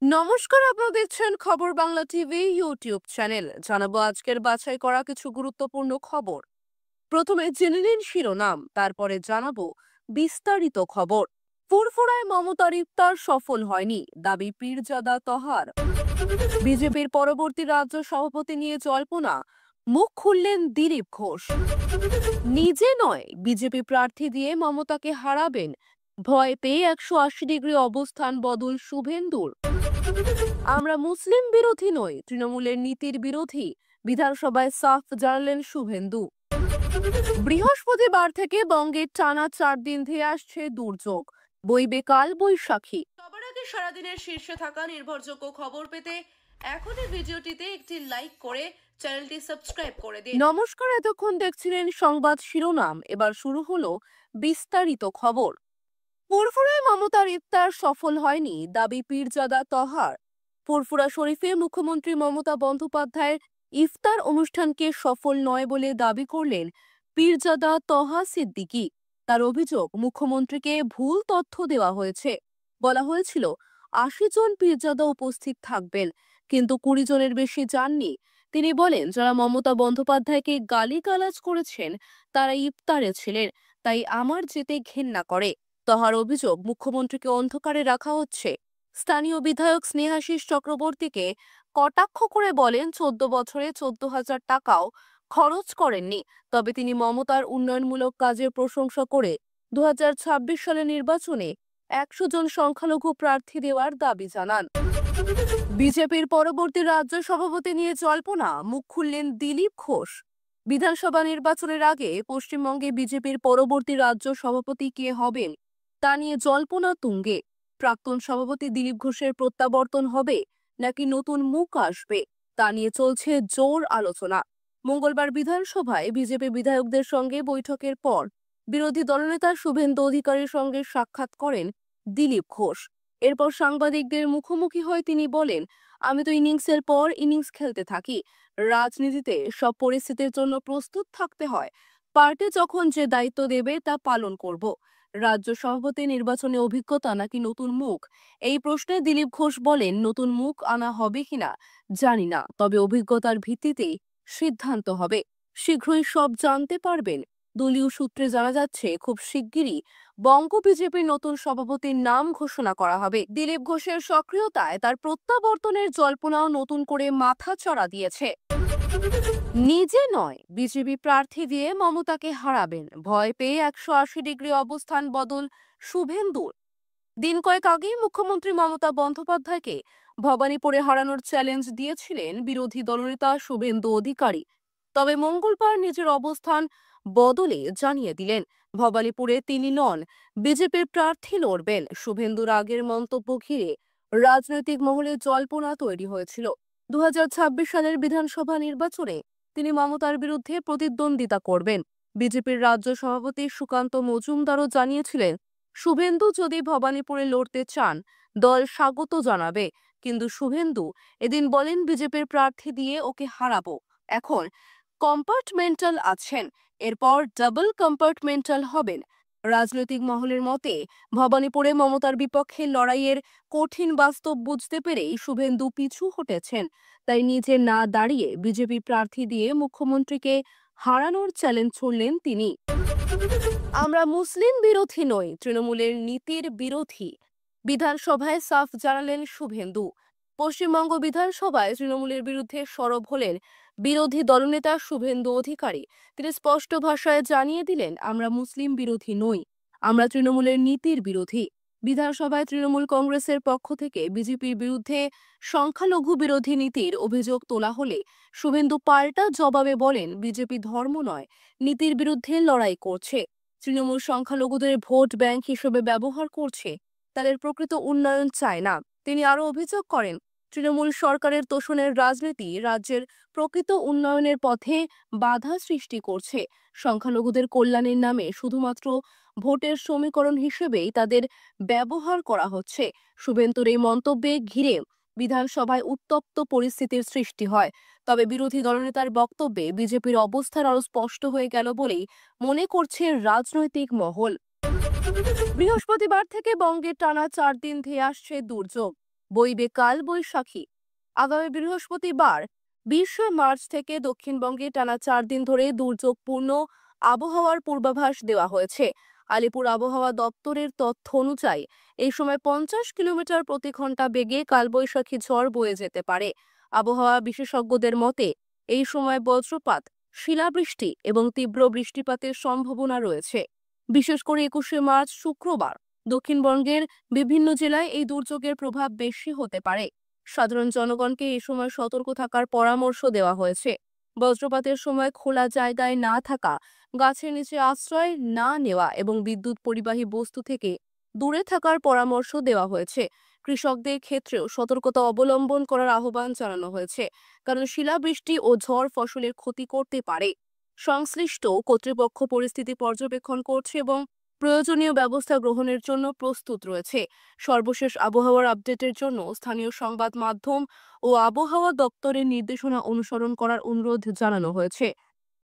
নমস্কার, আপনারা দেখছেন খবর বাংলা টিভি ইউটিউব চ্যানেল। জানাবো আজকের বাছাই করা কিছু গুরুত্বপূর্ণ খবর। প্রথমে জেনে নিন শিরোনাম, তারপরে জানাবো বিস্তারিত খবর। ফুরফুরায় মমতার ইফতার সফল হয়নি, দাবি পীরজাদা তহার। বিজেপির পরবর্তী রাজ্য সভাপতি নিয়ে জল্পনা, মুখ খুললেন দিলীপ ঘোষ। নিজে নয়, বিজেপি প্রার্থী দিয়ে মমতাকে হারাবেন, ভয় পেয়ে 180 ডিগ্রি অবস্থান বদল শুভেন্দুর। আমরা মুসলিম বিরোধী নই, তৃণমূলের নীতির বিরোধী, বিধানসভায় সাফ জানালেন শুভেন্দু। বৃহস্পতিবার থেকে বঙ্গের টানা 4 দিন ধেয়ে আসছে দুর্যোগ, বইবে কাল বৈশাখী। সবার আগে সারাদিনের শীর্ষে থাকা নির্ভরযোগ্য খবর পেতে এখনই ভিডিওটিতে একটি লাইক করে চ্যানেলটি সাবস্ক্রাইব করে দিন। নমস্কার, এতক্ষণ দেখছিলেন সংবাদ শিরোনাম, এবার শুরু হলো বিস্তারিত খবর। ফুরফুরায় মমতার ইফতার সফল হয়নি, দাবি পীরজাদা তহার। ফুরফুরা শরীফে মুখ্যমন্ত্রী মমতা বন্দ্যোপাধ্যায়ের ইফতার অনুষ্ঠানকে সফল নয় বলে দাবি করলেন পীরজাদা তহা সিদ্দিকী। তার অভিযোগ, মুখ্যমন্ত্রীকে ভুল তথ্য দেওয়া হয়েছে। বলা হয়েছিল 80 জন পীরজাদা উপস্থিত থাকবেন, কিন্তু 20 জনের বেশি যাননি। তিনি বলেন, যারা মমতা বন্দ্যোপাধ্যায়কে গালিগালাজ করেছেন তারা ইফতারে ছিলেন, তাই আমার যেতে ঘেন্না করে। তহার অভিযোগ, মুখ্যমন্ত্রীকে অন্ধকারে রাখা হচ্ছে। স্থানীয় বিধায়ক স্নেহাশিস চক্রবর্তীকে কটাক্ষ করে বলেন 14 বছরে 14,000 টাকাও খরচ করেননি। তবে তিনি মমতার উন্নয়নমূলক কাজের প্রশংসা করে 2026 সালের নির্বাচনে 100 জন সংখ্যালঘু প্রার্থী দেওয়ার দাবি জানান। বিজেপির পরবর্তী রাজ্য সভাপতি নিয়ে জল্পনা, মুখ খুললেন দিলীপ ঘোষ। বিধানসভা নির্বাচনের আগে পশ্চিমবঙ্গে বিজেপির পরবর্তী রাজ্য সভাপতি কে হবেন তা নিয়ে জল্পনা তুঙ্গে। প্রাক্তন সভাপতি দিলীপ ঘোষের প্রত্যাবর্তন হবে নাকি নতুন মুখ আসবে তা নিয়ে চলছে জোর আলোচনা। মঙ্গলবার বিধানসভায় বিজেপি বিধায়কদের সঙ্গে বৈঠকের পর বিরোধী দলনেতা শুভেন্দু অধিকারীর সঙ্গে সাক্ষাৎ করেন দিলীপ ঘোষ। এরপর সাংবাদিকদের মুখোমুখি হয়ে তিনি বলেন, আমি তো ইনিংসের পর ইনিংস খেলতে থাকি। রাজনীতিতে সব পরিস্থিতির জন্য প্রস্তুত থাকতে হয়। পার্টি যখন যে দায়িত্ব দেবে তা পালন করব। রাজ্য সভাপতি নির্বাচনে অভিজ্ঞতা নাকি নতুন মুখ, এই প্রশ্নে দিলীপ ঘোষ বলেন, নতুন মুখ আনা হবে কিনা জানি না, তবে অভিজ্ঞতার ভিত্তিতেই সিদ্ধান্ত হবে। শীঘ্রই সব জানতে পারবেন। দলীয় সূত্রে জানা যাচ্ছে, খুব শিগগিরই বঙ্গ বিজেপির নতুন সভাপতির নাম ঘোষণা করা হবে। দিলীপ ঘোষের সক্রিয়তায় তার প্রত্যাবর্তনের জল্পনাও নতুন করে মাথাচাড়া দিয়েছে। নিজে নয়, বিজেপি প্রার্থী দিয়ে মমতাকে হারাবেন, ভয় পেয়ে 180 ডিগ্রি অবস্থান বদল শুভেন্দুর। দিন কয়েক আগেই মুখ্যমন্ত্রী মমতা বন্দ্যোপাধ্যায়কে ভবানীপুরে হারানোর চ্যালেঞ্জ দিয়েছিলেন বিরোধী দলনেতা শুভেন্দু অধিকারী। তবে মঙ্গলবার নিজের অবস্থান বদলে জানিয়ে দিলেন, ভবানীপুরে তিনি নন, বিজেপির প্রার্থী লড়বেন। শুভেন্দুর আগের মন্তব্য ঘিরে রাজনৈতিক মহলে জল্পনা তৈরি হয়েছিল। 2026 সালের বিধানসভা নির্বাচনে তিনি মমতার বিরুদ্ধে প্রতিদ্বন্দ্বিতা করবেন। বিজেপির রাজ্য সভাপতি সুকান্ত মজুমদারও জানিয়েছিলেন, শুভেন্দু যদি ভবানীপুরে লড়তে চান দল স্বাগত জানাবে। কিন্তু শুভেন্দু এদিন বলেন, বিজেপির প্রার্থী দিয়ে ওকে হারাবো। এখন কম্পার্টমেন্টাল আছেন, এরপর ডাবল কম্পার্টমেন্টাল হবেন। রাজনৈতিক মহলের মতে, ভবানীপুরে মমতার বিপক্ষে লড়াইয়ের কঠিন বাস্তব বুঝতে পেরেই শুভেন্দু পিছু হটেছেন। তাই নিজে না দাঁড়িয়ে বিজেপি প্রার্থী দিয়ে মুখ্যমন্ত্রীকে হারানোর চ্যালেঞ্জ ছুড়লেন তিনি। আমরা মুসলিম বিরোধী নই, তৃণমূলের নীতির বিরোধী, বিধানসভায় সাফ জানালেন শুভেন্দু। পশ্চিমবঙ্গ বিধানসভায় তৃণমূলের বিরুদ্ধে সরব হলেন বিরোধী দলনেতা শুভেন্দু অধিকারী। তিনি স্পষ্ট ভাষায় জানিয়ে দিলেন, আমরা মুসলিম বিরোধী নই, আমরা তৃণমূলের নীতির বিরোধী। বিধানসভায় তৃণমূল কংগ্রেসের পক্ষ থেকে বিজেপির বিরুদ্ধে সংখ্যালঘু বিরোধী নীতির অভিযোগ তোলা হলে শুভেন্দু পাল্টা জবাবে বলেন, বিজেপি ধর্ম নয়, নীতির বিরুদ্ধে লড়াই করছে। তৃণমূল সংখ্যালঘুদের ভোট ব্যাংক হিসেবে ব্যবহার করছে, তাদের প্রকৃত উন্নয়ন চায় না। তিনি আরও অভিযোগ করেন, তৃণমূল সরকারের তোষণের রাজনীতি রাজ্যের প্রকৃত উন্নয়নের পথে বাধা সৃষ্টি করছে। সংখ্যালঘুদের কল্যাণের নামে শুধুমাত্র ভোটের সমীকরণ হিসেবেই তাদের ব্যবহার করা হচ্ছে। শুভেন্দুর এই মন্তব্যে ঘিরে বিধানসভায় উত্তপ্ত পরিস্থিতির সৃষ্টি হয়। তবে বিরোধী দলনেতার বক্তব্যে বিজেপির অবস্থান আরও স্পষ্ট হয়ে গেল বলেই মনে করছে রাজনৈতিক মহল। বৃহস্পতিবার থেকে বঙ্গে টানা 4 দিন ধেয়ে আসছে দুর্যোগ, বইবে কাল বৈশাখী। আগামী বৃহস্পতিবার 20 মার্চ থেকে দক্ষিণবঙ্গে টানা 4 দিন ধরে দুর্যোগপূর্ণ আবহাওয়ার পূর্বাভাস দেওয়া হয়েছে। আলিপুর আবহাওয়া দপ্তরের তথ্য অনুযায়ী এই সময় 50 কিলোমিটার প্রতি ঘন্টা বেগে কালবৈশাখী ঝড় বয়ে যেতে পারে। আবহাওয়া বিশেষজ্ঞদের মতে এই সময় বজ্রপাত, শিলাবৃষ্টি এবং তীব্র বৃষ্টিপাতের সম্ভাবনা রয়েছে। বিশেষ করে 21 মার্চ শুক্রবার দক্ষিণবঙ্গের বিভিন্ন জেলায় এই দুর্যোগের প্রভাব বেশি হতে পারে। সাধারণ জনগণকে এই সময় সতর্ক থাকার পরামর্শ দেওয়া হয়েছে। বজ্রপাতের সময় খোলা জায়গায় না থাকা, গাছের নিচে আশ্রয় না নেওয়া এবং বিদ্যুৎ পরিবাহী বস্তু থেকে দূরে থাকার পরামর্শ দেওয়া হয়েছে। কৃষকদের ক্ষেত্রেও সতর্কতা অবলম্বন করার আহ্বান জানানো হয়েছে, কারণ শিলাবৃষ্টি ও ঝড় ফসলের ক্ষতি করতে পারে। সংশ্লিষ্ট কর্তৃপক্ষ পরিস্থিতি পর্যবেক্ষণ করছে এবং প্রয়োজনীয় ব্যবস্থা গ্রহণের জন্য প্রস্তুত রয়েছে। সর্বশেষ আবহাওয়ার আপডেটের জন্য স্থানীয় সংবাদ মাধ্যম ও আবহাওয়া দপ্তরের নির্দেশনা অনুসরণ করার অনুরোধ জানানো হয়েছে।